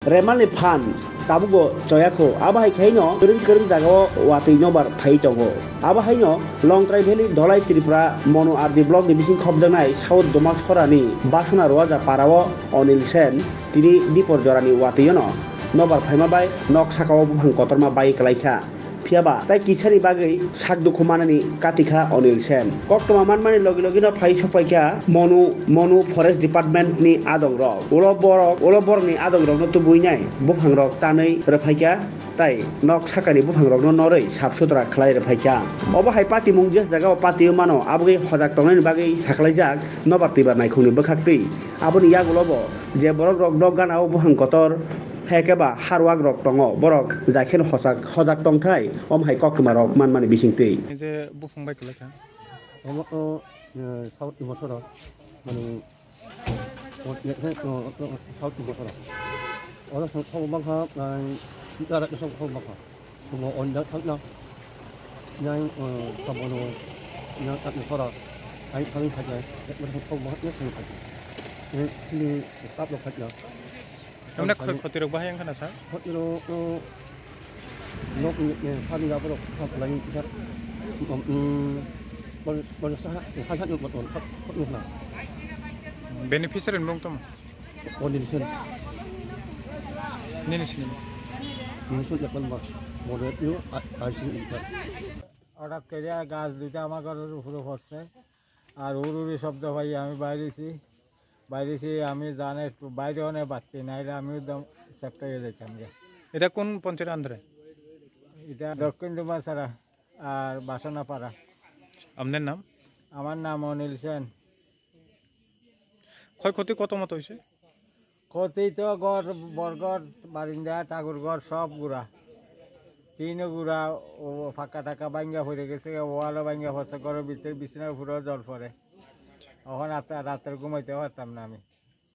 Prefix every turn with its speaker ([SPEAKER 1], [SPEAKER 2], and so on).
[SPEAKER 1] Remali Pan, Tabugo, Joyako, Abahaino, Kurun Dago, Watinobar, Paitogo. Abahaino, Long Try Valley, Dolai Tripura, Mono at the block division of the night, South Domas Horani, Basuna Rosa Parawa, Onil Sen, Tiri Dipor Jorani Watino, Nobar Paimabai, Noxako, Kotorma by Kalaika. Piaba, tai kisari bagai sak dukumanani katika Onil Sen. Koktoma manmani logino phai sopaika monu forest department ni adong rok. Ulobor ni adong rok no tu buinai buphang rok tanai repaika tai nok sakani buphang rok no norei sabsutra khlai repaika. Obo hai pati mungjes jaga pati mano abgai hojak tongnani bagai saklaijak nobar tibar naikuni bokhaktui. Aboni yagulobo je borok rok dog ganao buphang kotor Hekeba harwag rok tongo borok jakhen hojak tongthai hai kokma rok manmani bisingtei
[SPEAKER 2] je bufungbai kalaika
[SPEAKER 3] omo to south bosoro mani south bosoro ora so bangha dara so bangha so on da thakna nyai tabono nya tat sora ai thang thaknaมันso bangha ya so thakna ni stop lo thakna
[SPEAKER 2] Kamu nak khotirok bahaya yang kana sa?
[SPEAKER 3] Khotirok no kami ga borok lagi kita bon sa ha no bon khot na
[SPEAKER 2] Beneficiary nong tom.
[SPEAKER 3] Condition
[SPEAKER 2] Nini sini.
[SPEAKER 3] Musuh japan ba model yo IC incus
[SPEAKER 4] হঠাৎ করে গাছ দুইটা আমার ঘরের উপরে পড়ছে আর উড়ুড়ি শব্দ পাই আমি বাইরেছি আমি জানে বাইরে অনেক বাচ্চি নাইলে আমি একদম সেক্টর হয়ে যেতাম
[SPEAKER 2] এটা কোন পঞ্চায়েত আন্ডারে
[SPEAKER 4] এটা দক্ষিণ ডুমাছড়া আর বাসনাপাড়া
[SPEAKER 2] আপনার নাম
[SPEAKER 4] আমার নাম অনিল সেন
[SPEAKER 2] ক্ষয়ক্ষতি কত মতো হয়েছে
[SPEAKER 4] ক্ষতি তো গড় বরগড় বারিন্দা ঠাকুরগড় সব গুড়া তিন গুড়া ও ফাঁকা টাকা ভাঙ্গা পড়ে গেছে ওয়ালও ভাঙ্গা পড়ছে ঘরের ভিতরে বিছানার উপরেও জল পড়ে এখন রাতের ঘুমাইতে পারতাম না আমি